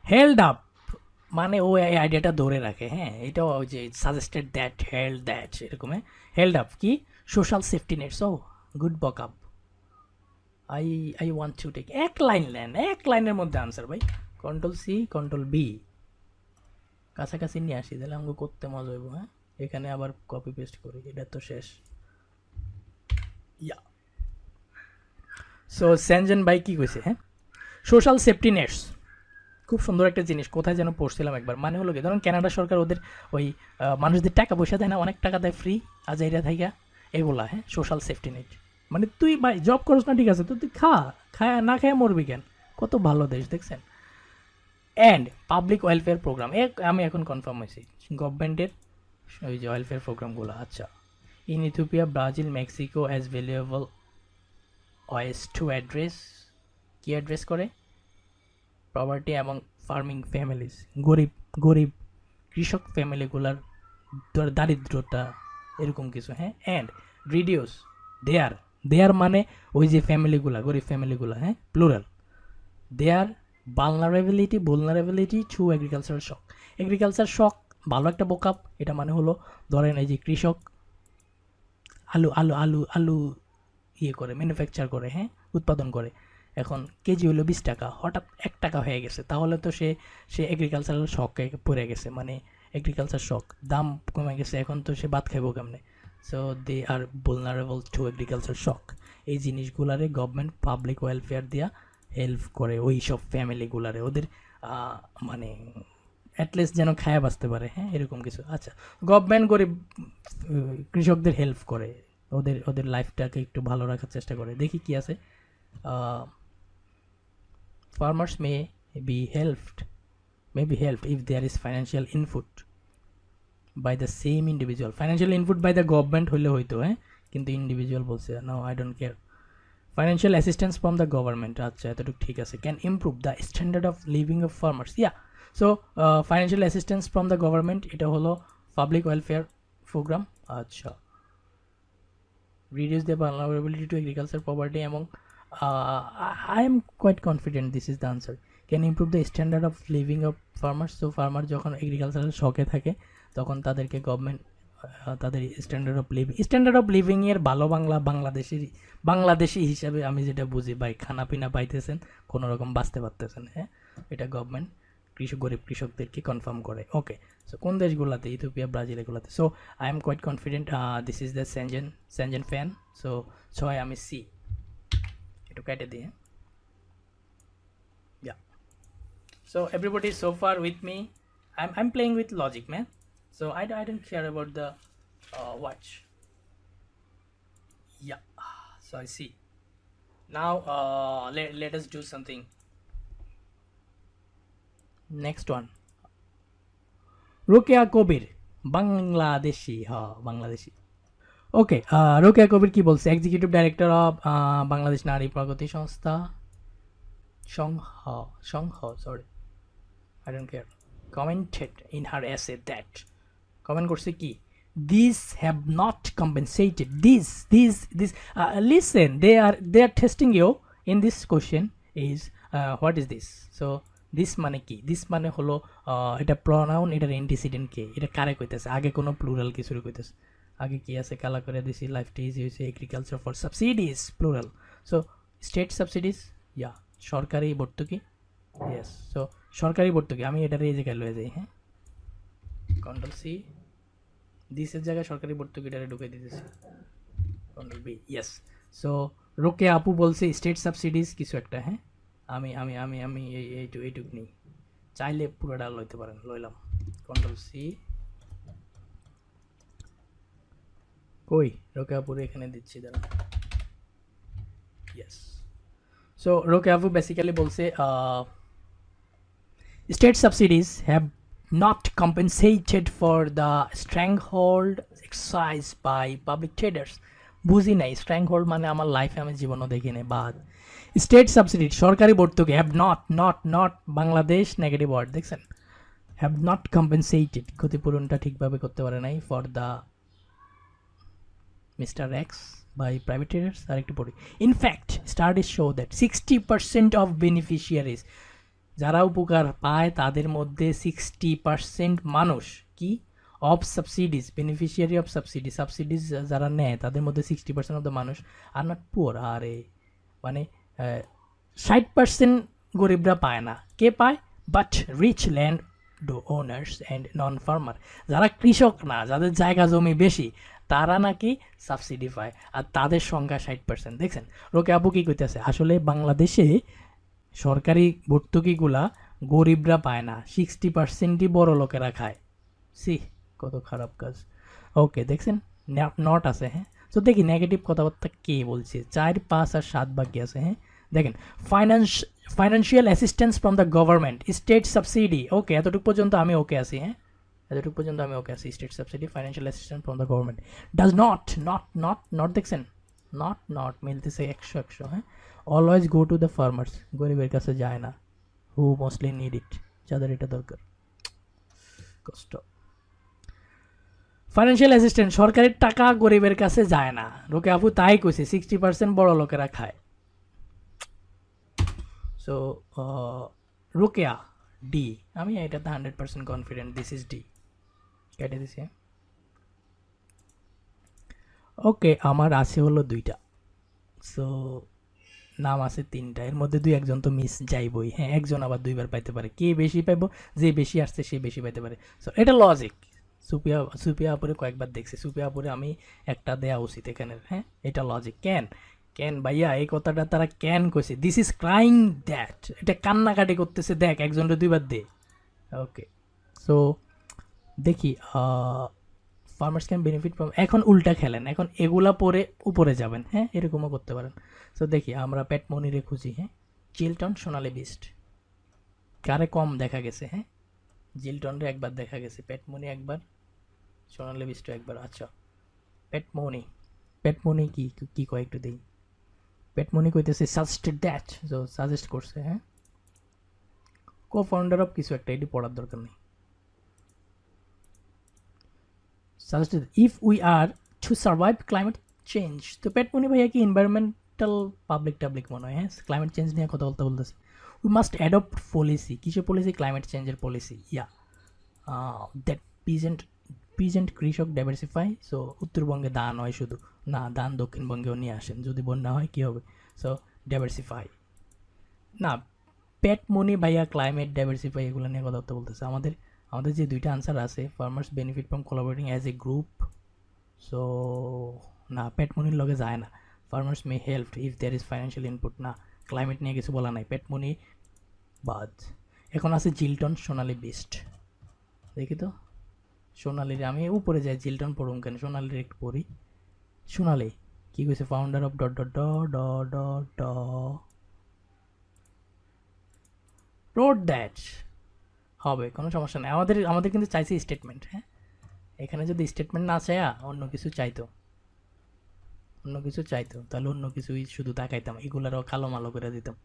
Held up মানে ও এই আইডিয়াটা ধরে রাখে, হ্যাঁ। এটা যে সাজেস্টেড দ্যাট, হেল্ড দ্যাট, এরকম, হ্যাঁ। হেল্ড আপ কি? Social safety nets. Oh good buck up. I want to take এক লাইনের মধ্যে আনসার ভাই। কন্ট্রোল সি কন্ট্রোল বি, কাছাকাছি নিয়ে আসি, তাহলে আমাকে করতে মজা হইব, হ্যাঁ। এখানে আবার কপি পেস্ট করি, এটা তো শেষ। ইয়া সো স্যানজন ভাই কী কইছে, হ্যাঁ, সোশ্যাল সেফটি নেটস খুব সুন্দর একটা জিনিস, কোথায় যেন পড়ছিলাম একবার। মানে হলো কি, ধরুন কানাডা সরকার ওদের ওই মানুষদের টাকা পয়সা দেয় না, অনেক টাকা দেয় ফ্রি আজাইরা থাইকা, এগুলা, হ্যাঁ, সোশ্যাল সেফটি নেট। মানে তুই ভাই জব করছ না, ঠিক আছে, তো তুই খায় না খায় মরবি কেন, কত ভালো দেশ দেখছেন। অ্যান্ড পাবলিক ওয়েলফেয়ার প্রোগ্রাম, আমি এখন কনফার্ম হয়েছি গভর্নমেন্টের ওই যে ওয়েলফেয়ার প্রোগ্রামগুলো। আচ্ছা, in Ethiopia, Brazil, Mexico as valuable ways to address করে প্রপার্টি এবং ফার্মিং ফ্যামিলিজ, গরিব কৃষক ফ্যামিলিগুলার দারিদ্রতা, এরকম কিছু, হ্যাঁ। অ্যান্ড রিডিউস দেয়ার মানে ওই যে ফ্যামিলিগুলা, গরিব ফ্যামিলিগুলা, হ্যাঁ, প্লুরাল, দেয়ার vulnerability টু এগ্রিকালচার শক ভালো একটা বোকাপ। এটা মানে হলো, ধরেন এই যে কৃষক আলু ইয়ে করে, ম্যানুফ্যাকচার করে, হ্যাঁ, উৎপাদন করে, এখন কেজি হলো 20 টাকা, হঠাৎ 1 টাকা হয়ে গেছে, তাহলে তো সে এগ্রিকালচারাল শকে পড়ে গেছে, মানে এগ্রিকালচার শক, দাম কমে গেছে, এখন তো সে ভাত খাইব কেমনে। So they are vulnerable to agriculture shock. এই জিনিসগুলারে গভর্নমেন্ট পাবলিক ওয়েলফেয়ার দিয়া হেল্প করে ওই সব ফ্যামিলিগুলারে, ওদের মানে অ্যাটলিস্ট যেন খায়া বাঁচতে পারে, হ্যাঁ, এরকম কিছু। আচ্ছা, গভর্নমেন্ট গরিব কৃষকদের হেল্প করে, ওদের লাইফটাকে একটু ভালো রাখার চেষ্টা করে। দেখি কি আছে। Farmers may be helped if there is financial input by the same individual. Financial input by the government হলে হইতো, হ্যাঁ, কিন্তু ইন্ডিভিজুয়াল বলছে, no I don't care. Financial assistance from the government, আচ্ছা এতটুকু ঠিক আছে, can improve the standard of living of farmers. Yeah, so financial assistance from the government, এটা হলো public welfare program. আচ্ছা, reduce the vulnerability to agriculture poverty among I am quite confident this is the answer. Can improve the standard of living of farmers. So farmer যখন এগ্রিকালচারাল শখে থাকে তখন তাদেরকে গভর্নমেন্ট তাদের স্ট্যান্ডার্ড অফ লিভিং এর ভালো বাংলাদেশি হিসাবে আমি যেটা বুঝি ভাই, খানা পিনা পাইতেছেন, কোনো রকম বাঁচতে পারতেছেন, হ্যাঁ, এটা গভর্নমেন্ট গরিব কৃষকদেরকে কনফার্ম করে। ওকে, সো কোন দেশগুলোতে? ইথিওপিয়া, ব্রাজিল, এগুলোতে। So I am quite confident this is the Shenzhen Fan. So 6 আমি সি, একটু কেটে দিয়ে। Yeah, so everybody so far with me. I'm playing with logic, man, so I don't care about the watch. Yeah, so I see now. Let us do something. Next one, Rukia Kobir, Bangladeshi. ওকে, রোকেয়া কবির কি বলছে? এক্সিকিউটিভ ডাইরেক্টর অফ বাংলাদেশ নারী প্রগতি সংস্থা। Shongho, sorry, I don't care, commented in her essay that comment করছে কি, these have not compensated this listen, they are testing you in this question is what is this, so this মানে কি, this মানে হলো এটা প্রনাউন, এটার অ্যান্টিসিডেন্ট কে, এটা কারে কইতেছে, আগে কোনো প্লুরাল কিছু কইতেছে, আগে কি আছে, কালা করে দিছি, লাইফটা ইজি হয়েছে, agriculture for subsidies plural, so state subsidies, yeah সরকারি ভর্তুকি, ইয়েস, সো সরকারি ভর্তুকি, আমি এটার এই জায়গায় লয়ে যাই, হ্যাঁ, কন্ট্রোল সি, দিসের জায়গায় সরকারি ভর্তুকিটারে ঢুকে দিতেছি, কন্ট্রোল বি, ইয়েস, সো রোকে আপু বলছে স্টেট সাবসিডিজ কিছু একটা, হ্যাঁ, আমি আমি আমি আমি এইটুক নেই, চাইলে পুরোটা লইতে পারেন, লইলাম, কন্ট্রোল সি, কই রোকে আপুর এখানে দিচ্ছি, দাঁড়া, ইয়েস, সো রোকে আপু বেসিক্যালি বলছে state subsidies have not compensated for the stranglehold exercised by public traders. বুঝি নাই স্ট্র্যাংহোল্ড মানে, আমার লাইফে আমি জীবনও দেখি নাই, বাদ স্টেট সাবসিডি সরকারি ভর্তুকি, have not Bangladesh negative word দেখছেন, হ্যাভ নট কম্পেনসেটেড, ক্ষতিপূরণটা ঠিকভাবে করতে পারে নাই, for the mister x by private traders, আর একটু পড়ি, in fact studies show that 60% of beneficiaries, যারা উপকার পায় তাদের মধ্যে 60% মানুষ কি, of subsidies, beneficiary of subsidies যারা নেয় তাদের মধ্যে 60% অফ দ্য মানুষ আর নট পুয়ার, আরে মানে 60% গরিবরা পায় না, কে পায়, but rich land owners and non farmer, যারা কৃষক না, যাদের জায়গা জমি বেশি, তারা নাকি সাবসিডি পায়, আর তাদের সংখ্যা 60%, দেখছেন রোকে আপু কী করতেছে, আসলে বাংলাদেশে সরকারি ভর্তুকিগুলা গরিবরা পায় না, 60%ই বড় লোকেরা খায়, সি কত খারাপ কাজ, ওকে দেখছেন নট আছে, হ্যাঁ, তো দেখি নেগেটিভ কথাবার্তা কে বলছে, 4, 5 আর 7 বাকি আছে, হ্যাঁ, দেখেন financial assistance from the government, state subsidy, okay এতটুকু পর্যন্ত আমি ওকে আছি, হ্যাঁ, এতটুকু পর্যন্ত আমি ওকে আছি, state subsidy financial assistance from the government does not দেখছেন, নট মিলতেছে 100, হ্যাঁ, always go to the farmers, গরিবের কাছে যায় না, হু মোস্টলি নিড ইট, যাদের এটা দরকার, কষ্ট, ফাইন্যান্সিয়াল অ্যাসিস্ট্যান্ট সরকারের টাকা গরিবের কাছে যায় না, রোকে আপু তাই কইছে, 60% বড় লোকেরা খায়, সো রোকেয়া ডি, আমি এটাতে 100% কনফিডেন্ট, দিস ইজ ডি, কেটে দিছি, ওকে আমার আছে হলো 2টা, সো নাম আছে 3টা, এর মধ্যে 2-1জন তো মিস যাইবই, হ্যাঁ, একজন আবার 2বার পাইতে পারে, কে বেশি পাইবো, যে বেশি আসছে সে বেশি পাইতে পারে, সো এটা লজিক, সুপিয়া আপুরে কয়েকবার দেখছি, সুপিয়া আপুরে আমি একটা দেয়া উচিত এখানে, হ্যাঁ, এটা লজিক, ক্যান ভাইয়া এই কথাটা তারা ক্যান কইছে, দিস ইজ ক্রাইং দ্যাট, এটা কান্নাকাটি করতেছে, দেখ একজনটা 2বার দে, ওকে, সো দেখি ফার্মার্স ক্যান বেনিফিট ফ্রম, এখন উল্টা খেলেন, এখন এগুলা পরে উপরে যাবেন, হ্যাঁ, এরকমও করতে পারেন, সো দেখি আমরা পেট মনিরে খুঁজি, হ্যাঁ, চিলটন সোনালি বিস্ট, কারে কম দেখা গেছে, হ্যাঁ, জিলটনরে একবার দেখা গেছে, পেট মনি একবার, সোনালি বিস্ট একবার, আচ্ছা পেট মনি কি কয় একটু দিই, পেট মনি কইতেছে সাজেস্টেড দ্যাট, সো সাজেস্ট করছে, হ্যাঁ, কো ফাউন্ডার অফ কিছু একটা, এটি পড়ার দরকার নেই, suggested if we are to survive climate change, তো পেটমনি ভাইয়া কি এনভায়রনমেন্টাল পাবলিক মনে হয়, হ্যাঁ, ক্লাইমেট চেঞ্জ নিয়ে কথা বলতেছে, উই মাস্ট অ্যাডপ্ট পলিসি, কিসের পলিসি, ক্লাইমেট চেঞ্জের পলিসি, ইয়া দ্যাট পিজেন্ট কৃষক ডাইভার্সিফাই, সো উত্তরবঙ্গে ধান হয় শুধু, না ধান দক্ষিণবঙ্গেও নিয়ে আসেন, যদি বন্যা হয় কী হবে, সো ডাইভার্সিফাই, না পেটমনি ভাইয়া ক্লাইমেট ডাইভার্সিফাই এগুলো নিয়ে কথা বলতেছে, আমাদের যে 2টা আনসার আছে, farmers benefit from collaborating as a group, so না পেটমনির লগে যায় না, farmers may help if there is financial input, না ক্লাইমেট নিয়ে কিছু বলা নাই, পেটমনি বাদ, এখন আছে জিলটন সোনালি বিস্ট, দেখি তো সোনালির, আমি উপরে যাই, জিলটন পড়ুম কেন, সোনালির একটু পড়ি, সোনালি কি কইছে, ফাউন্ডার অফ রোড দ্যাট, হবে কোনো সমস্যা নেই, আমাদের কিন্তু চাইছে স্টেটমেন্ট, হ্যাঁ, এখানে যদি স্টেটমেন্ট না চাইয়া অন্য কিছু চাইতো তাহলে অন্য কিছুই শুধু তাকাইতাম, এগুলারও কালো মালো করে দিতাম,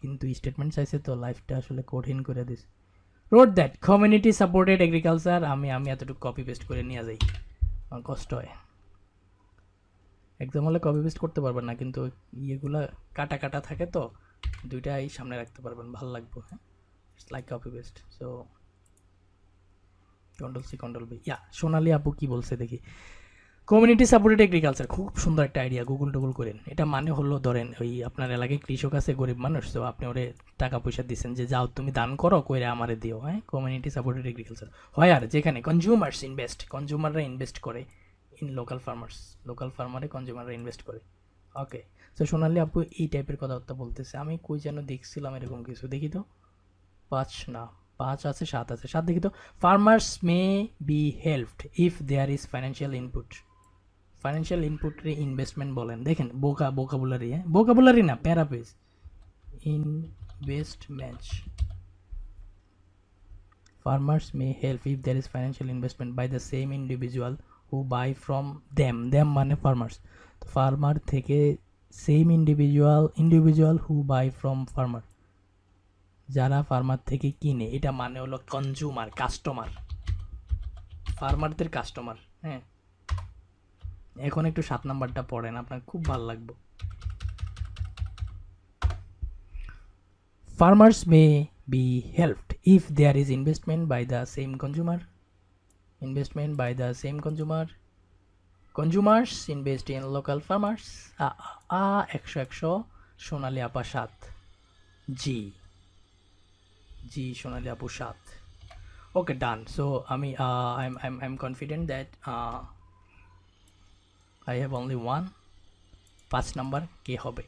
কিন্তু স্টেটমেন্ট চাইছে তো লাইফটা আসলে কঠিন করে this. Road that community supported agriculture, আমি এতটুকু কপি পেস্ট করে নিয়ে যাই, আমার কষ্ট হয়। এক্সাম হলে কপি পেস্ট করতে পারবেন না, কিন্তু ইয়েগুলো কাটা কাটা থাকে তো দুইটাই সামনে রাখতে পারবেন, ভালো লাগবে। হ্যাঁ, it's like copy paste. So control control. Yeah, Sonali আপু কি বলছে দেখি। কমিউনিটি সাপোর্টেড এগ্রিকালচার খুব সুন্দর একটা আইডিয়া, গুগল টুগল করেন। এটা মানে হলো ধরেন ওই আপনার এলাকায় কৃষক আছে, গরিব মানুষ, তো আপনি ওরে টাকা পয়সা দিচ্ছেন যে যাও তুমি দান করো, কইরা আমারে দিও। হ্যাঁ, কমিউনিটি সাপোর্টেড এগ্রিকালচার হয় আর যেখানে কনজিউমার্স ইনভেস্ট, কনজিউমাররা ইনভেস্ট করে ইন লোকাল ফার্মার্স, লোকাল ফার্মারে কনজিউমাররা ইনভেস্ট করে। ওকে, তো সোনালি আপু এই টাইপের কথাবার্তা বলতেছে। আমি কই যেন দেখছিলাম এরকম কিছু, দেখি তো। 5 না, 5 আছে, 7 আছে, 7 দেখি তো। Farmers may be helped if there is financial input. Financial ইনপুটে ইনভেস্টমেন্ট বলেন, দেখেন বোকাবুলারি, হ্যাঁ বোকাবুলারি না, paraphrase. Investment, farmers may help if there is financial investment by the same individual who buy from them মানে ফার্মার্স। তো ফার্মার থেকে same individual who buy from farmer, যারা ফার্মার থেকে কিনে, এটা মানে হলো কনজিউমার, কাস্টমার, ফার্মারদের কাস্টমার। হ্যাঁ, এখন একটু 7 নাম্বারটা পড়েন, আপনার খুব ভালো লাগবে। Farmers may be helped if there is investment by the same consumer, investment by the same consumer, consumers invest in local farmers. 100 Sonali আপা 7, জি জি সোনালি আপু 7। ওকে, ডান। সো আমি I'm confident that I have only one। 5 number কে হবে?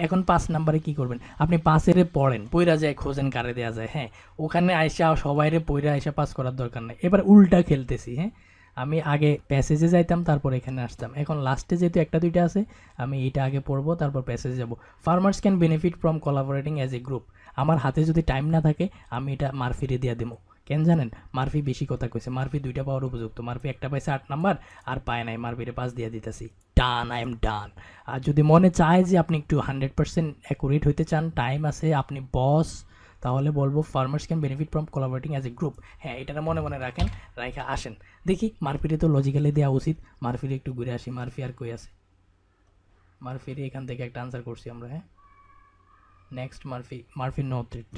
এখন 5 নাম্বারে কি করবেন আপনি? 5 পড়েন, পইরা যায় খোঁজেন কারে দেওয়া যায়। হ্যাঁ, ওখানে আইসা সবাইরে পইরা আইসা পাস করার দরকার নেই। এবার উল্টা খেলতেছি। হ্যাঁ, আমি আগে প্যাসেজে যাইতাম, তারপর এখানে আসতাম। এখন লাস্টে যেহেতু একটা দুইটা আছে, আমি এটা আগে পড়বো, তারপর প্যাসেজে যাব। Farmers can benefit from collaborating as a group. আমার হাতে যদি টাইম না থাকে, আমি এটা মারফিরে দিয়ে দেবো। কেন জানেন? মারফি বেশি কথা কইছে, মারফি 2টা পাওয়ার উপযুক্ত। মারফি একটা পাইছে 8 নাম্বার, আর পায় নাই, মারফিরে 5 দিয়ে দিতেছি। ডান, আই এম ডান। আর যদি মনে চায় যে আপনি একটু 100% অ্যাকুরেট হইতে চান, টাইম আছে, আপনি বস, তাহলে বলবো farmers can benefit from collaborating as a group. হ্যাঁ, এটা মনে মনে রাখেন, রাইখা আসেন। দেখি মারফিরে তো লজিক্যালি দেওয়া উচিত, মারফিরে একটু ঘুরে আসি। মারফি আর কই আছে? মারফিরে এখান থেকে একটা আনসার করছি আমরা। হ্যাঁ, next Murphy noted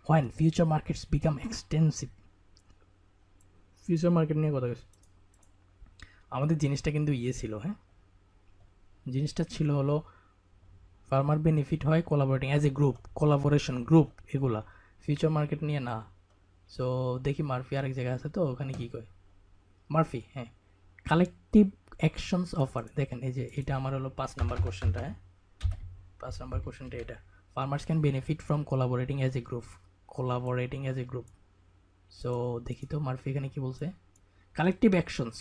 when future markets become extensive. Future market নিয়ে কথা বলছি। আমাদের জিনিসটা কিন্তু ইয়ে ছিল। হ্যাঁ, জিনিসটা ছিল হলো ফার্মার বেনিফিট হয় collaborating as a group, collaboration group, এগুলা ফিউচার মার্কেট নিয়ে না। সো দেখি মারফি আরেক জায়গায় আছে, তো ওখানে কী কয় মারফি। হ্যাঁ, কালেকটিভ অ্যাকশনস অফার। দেখেন এই যে এটা আমার হলো 5 নাম্বার কোশ্চেনটা। হ্যাঁ, 5 নাম্বার কোশ্চেনটা এটা। Farmers can benefit from collaborating as a group, collaborating as a group. So দেখি তো মারফি এখানে কি বলছে। Collective actions,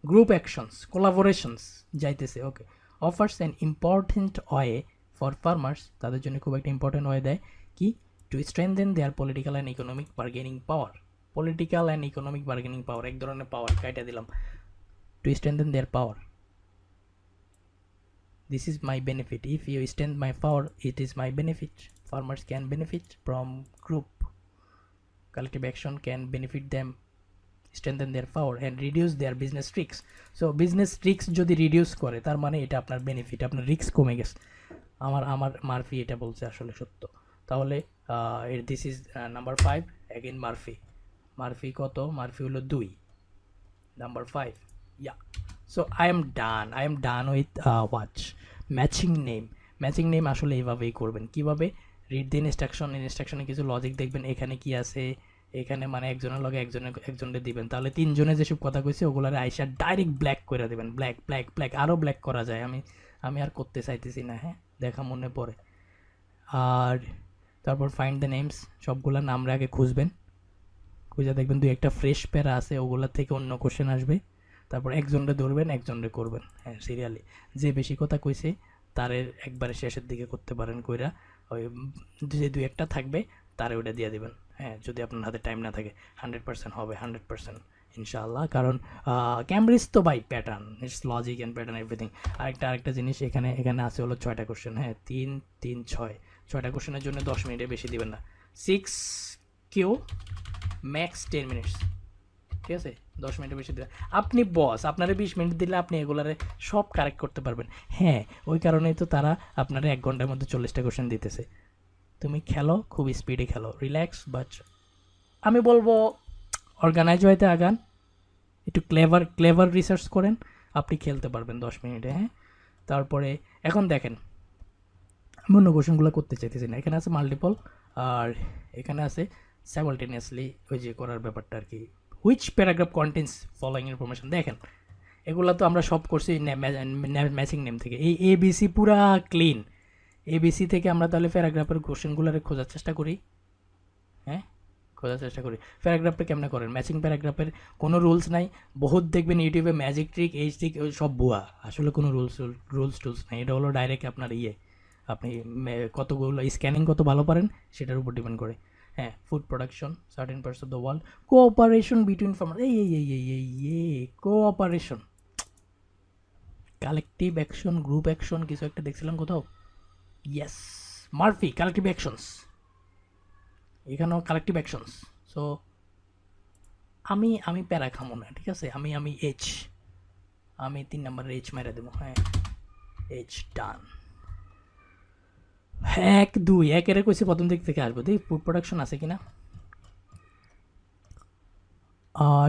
group actions, collaborations যাইতেছে। Okay, offers an important way for farmers, তাদের জন্য খুব একটা ইম্পর্টেন্ট ওয়ে দেয় কি? To strengthen their political and economic bargaining power. Political and economic bargaining power, এক ধরনের পাওয়ার, কাইটা দিলাম। To strengthen their power, this is my benefit. If you extend my power, it is my benefit. Farmers can benefit from group. Collective action can benefit them, strengthen their power and reduce their business risks. So business risks যদি রিডিউস করে, তার মানে এটা আপনার বেনিফিট, আপনার রিস্ক কমে গেছে। আমার মারফি এটা বলছে, আসলে সত্য। তাহলে this is number 5 again Murphy কত? মারফি হলো 2, number 5। Yeah, so I am done with watch matching name. আসলে এইভাবেই করবেন। কিভাবে? রিড দ্য ইনস্ট্রাকশনে কিছু লজিক দেখবেন, এখানে কি আছে, এখানে মানে একজনের লগে একজনের দিবেন। তাহলে 3 জনে যেসব কথা কইছে ওগুলারে আইসা ডাইরেক্ট ব্ল্যাক করে দেবেন। ব্ল্যাক আরও ব্ল্যাক করা যায়। আমি আর করতে চাইতেছি না। হ্যাঁ, দেখা মনে পড়ে। আর তারপর ফাইন্ড দ্য নেমস, সবগুলা নামরে আগে খুঁজবেন, খুঁজে দেখবেন 2-1টা ফ্রেশ প্যারা আছে, ওগুলার থেকে অন্য কোশ্চেন আসবে। তারপর একজনরে ধরবেন, একজনরে করবেন। হ্যাঁ, সিরিয়ালি যে বেশি কথা কইছে তারে একবারে শেষের দিকে করতে পারেন কইরা, ওই যে 2-1টা থাকবে তারে ওটা দিয়ে দেবেন। হ্যাঁ, যদি আপনার হাতে টাইম না থাকে। 100% হবে, 100% ইনশাআল্লাহ। কারণ ক্যামব্রিজ তো by pattern, it's logic and pattern everything. আরেকটা জিনিস এখানে আছে হলো 6টা কোশ্চেন। হ্যাঁ, 3, 3, 6, 6টা কোশ্চেনের জন্য 10 মিনিটের বেশি দিবেন না। 6 কিউ ম্যাক্স 10 মিনিটস, ঠিক আছে? 10 মিনিটের বেশি দিবেন। আপনি বস, আপনারা 20 মিনিট দিলে আপনি এগুলারে সব কারেক্ট করতে পারবেন। হ্যাঁ, ওই কারণেই তো তারা আপনারা 1 ঘন্টার মধ্যে 40টা কোশ্চেন দিতেছে। তুমি খেলো, খুব স্পিডে খেলো, রিল্যাক্স, বাট আমি বলবো অর্গানাইজ হইতে আগান, একটু ক্লেভার রিসার্চ করেন, আপনি খেলতে পারবেন 10 মিনিটে। হ্যাঁ, তারপরে এখন দেখেন আমি অন্য কোশ্চেনগুলো করতে চাইতেছি না। এখানে আছে মাল্টিপল, আর এখানে আছে সাইমালটেনিয়াসলি ওই যে করার ব্যাপারটা আর কি। Which paragraph contains following information, দেখেন এগুলো তো আমরা সব করছি ম্যাচিং নেম থেকে। এই এবিসি পুরা ক্লিন, এবিসি থেকে আমরা তাহলে প্যারাগ্রাফের কোশ্চেনগুলোরে খোঁজার চেষ্টা করি। হ্যাঁ, খোঁজার চেষ্টা করি প্যারাগ্রাফটা কেমনে করেন। ম্যাচিং প্যারাগ্রাফের কোনো রুলস নাই, বহুত দেখবেন ইউটিউবে ম্যাজিক ট্রিক, এই ট্রিক, সব ভুয়া, আসলে কোনো রুলস টুলস নাই। এটা হলো ডাইরেক্ট আপনার আপনি কতগুলো স্ক্যানিং কত ভালো পারেন সেটার উপর ডিপেন্ড করে। হ্যাঁ, food production, certain parts of the world, cooperation between farmer, cooperation, collective action, group action, কিছু একটা দেখছিলাম কোথাও। ইয়েস, মার্ফি, কালেকটিভ অ্যাকশনস, এখানেও কালেকটিভ অ্যাকশনস। সো আমি প্যারা খামো না, ঠিক আছে? আমি আমি 3 নাম্বারের এইচ মেরে দেবো। হ্যাঁ, এইচ ডান। 1 2 একের কইছি প্রথম দিক থেকে আসবো, দেখি ফুড প্রোডাকশন আছে কিনা।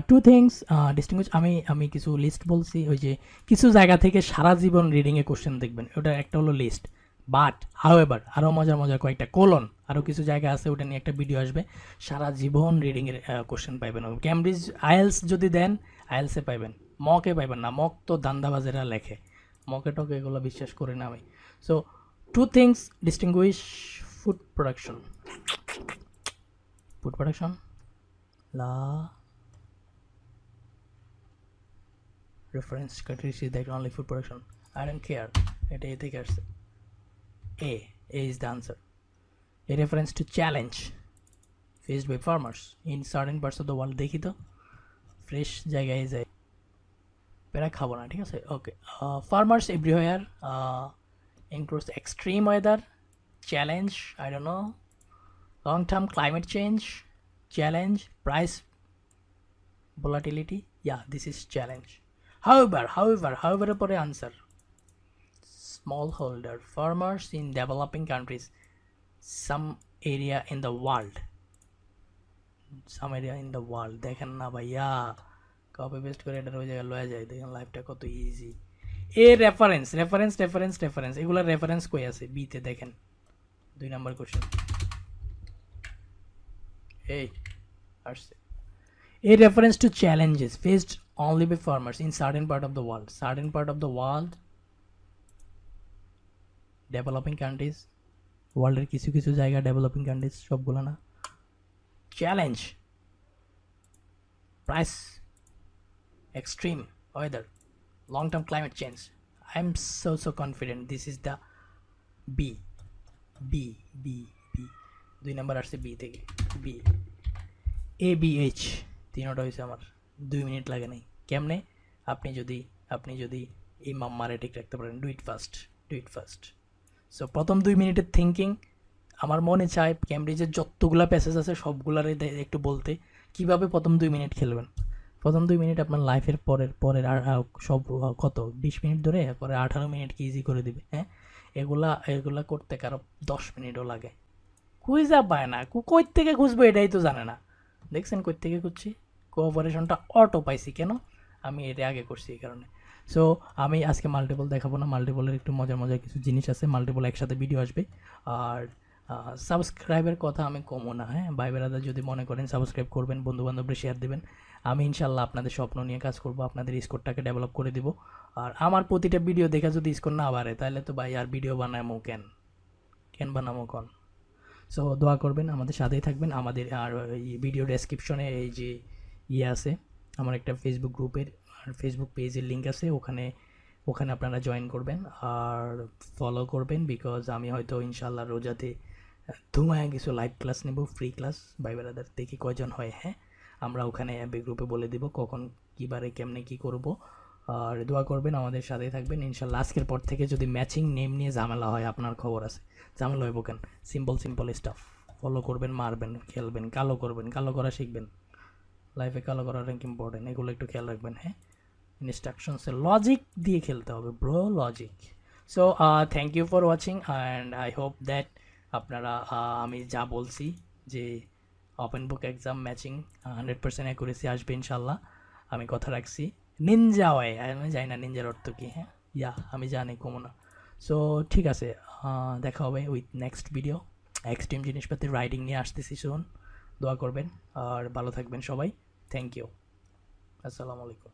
টু থিংস ডিস্টিংগুইশ, আমি কিছু লিস্ট বলছি, ওই যে কিছু জায়গা থেকে সারা জীবন রিডিংয়ে কোশ্চেন দেখবেন, ওটা একটা হলো লিস্ট। বাট হাউএভার আরও মজার কয়েকটা কোলন, আরও কিছু জায়গা আছে, ওটা নিয়ে একটা ভিডিও আসবে। সারা জীবন রিডিংয়ের কোশ্চেন পাইবেন। ক্যামব্রিজ আইএলস যদি দেন, আইএলসে পাইবেন, মকে পাইবেন না। মক তো দান্দাবাজেরা লেখে, মকে টকে এগুলো বিশ্বাস করি না আমি। So two things distinguish food production, লা reference countries is that only food production. I don't care. এটা এ থেকে আসছে। A is the answer. A reference to challenge faced by farmers in certain parts of the world. দেখি তো ফ্রেশ জায়গায় যায়, প্যারা খাবো না, ঠিক আছে? ওকে, farmers everywhere includes extreme weather, challenge, I don't know, long term climate change, challenge, price volatility. Yeah, this is challenge. However, পরে answer. Smallholder farmers in developing countries, some area in the world. দেখেন না ভাইয়া, কপি পেস্ট করে এটা ওই জায়গায় লয়ে যায়, দেখেন লাইফটা কত ইজি। এ রেফারেন্স এগুলা রেফারেন্স কই আছে? বিতে দেখেন 2 নাম্বার কোশ্চেন। এই আসছে, a reference to challenges faced only by farmers in certain part of the world, developing countries, ওয়ার্ল্ডের কিছু জায়গা ডেভেলপিং কান্ট্রিজ, সবগুলো না। Challenge, price, extreme weather, long term climate change. I am so confident this is the B. 2 নাম্বার আসছে বি থেকে। বি, ABH, তিনটা হয়েছে আমার, 2 মিনিট লাগে নাই। কেমনে? আপনি যদি এই মাম্মারে ঠিক রাখতে পারেন, ডু ইট ফাস্ট। সো প্রথম 2 মিনিটের থিঙ্কিং, আমার মনে চায় ক্যামব্রিজের যতগুলা প্যাসেজ আছে সবগুলার একটু বলতে, কিভাবে প্রথম 2 মিনিট খেলবেন। প্রথম 2 মিনিট আপনার লাইফের পরের আর সব কত 20 মিনিট ধরে, পরে 18 মিনিট কি ইজি করে দিবে। হ্যাঁ, এগুলা করতে কারো 10 মিনিটও লাগে। খুঁজা পায় না, কই থেকে খুঁজবো এটাই তো জানে না। দেখছেন কই থেকে খুঁজছি? কোঅপারেশনটা অটো পাইছি কেন? আমি এটা আগে করছি এই কারণে। সো আমি আজকে মাল্টিপল দেখাবো না, মাল্টিপলের একটু মজার কিছু জিনিস আছে, মাল্টিপল একসাথে ভিডিও আসবে। আর সাবস্ক্রাইবের কথা আমি কমও না। হ্যাঁ, ভাই বেড়াদা যদি মনে করেন সাবস্ক্রাইব করবেন, বন্ধুবান্ধবরা শেয়ার দেবেন, আমি ইনশাল্লাহ আপনাদের স্বপ্ন নিয়ে কাজ করব, আপনাদের স্কোরটাকে ডেভেলপ করে দিব। আর আমার প্রতিটা ভিডিও দেখা যদি স্কোর না বাড়ে তাহলে তো ভাই আর ভিডিও বানাবো কেন বানাবো কন। সো দোয়া করবেন, আমাদের সাথেই থাকবেন। আমাদের আর এই ভিডিও ডেসক্রিপশনে এই যে আছে, আমার একটা ফেসবুক গ্রুপের আর ফেসবুক পেজের লিঙ্ক আছে, ওখানে আপনারা জয়েন করবেন আর ফলো করবেন। বিকজ আমি হয়তো ইনশাল্লাহ রোজাতে ধুমায় কিছু লাইভ ক্লাস নেব, ফ্রি ক্লাস, ভাই বেড়াদার, দেখি কয়জন হয়। হ্যাঁ, আমরা ওখানে গ্রুপে বলে দিব কখন কীবারে কেমনে কী করব। আর দোয়া করবেন, আমাদের সাথেই থাকবেন ইনশাল্লাহ। আজকের পর থেকে যদি ম্যাচিং নেম নিয়ে ঝামেলা হয়, আপনার খবর আছে। ঝামেলা হইব কেন? সিম্পল সিম্পল স্টাফ ফলো করবেন, মারবেন, খেলবেন, কালো করবেন, কালো করা শিখবেন। লাইফে কালো করা অনেক ইম্পর্টেন্ট, এগুলো একটু খেয়াল রাখবেন। হ্যাঁ, ইনস্ট্রাকশনসে লজিক দিয়ে খেলতে হবে bro, logic. So thank you for watching and I hope that আপনারা আমি যা বলছি যে open book exam matching 100% accuracy আসবে ইনশাল্লাহ, আমি কথা রাখছি। নিনজা হয়, আমি জানি না নিনজার অর্থ কী। হ্যাঁ, আমি জানি কমো না। সো ঠিক আছে, দেখা হবে উইথ নেক্সট ভিডিও। এক্সট্রিম জিনিসপাতি রাইডিং নিয়ে আসতেছি শুন, দোয়া করবেন আর ভালো থাকবেন সবাই। থ্যাংক ইউ, আসসালামু আলাইকুম।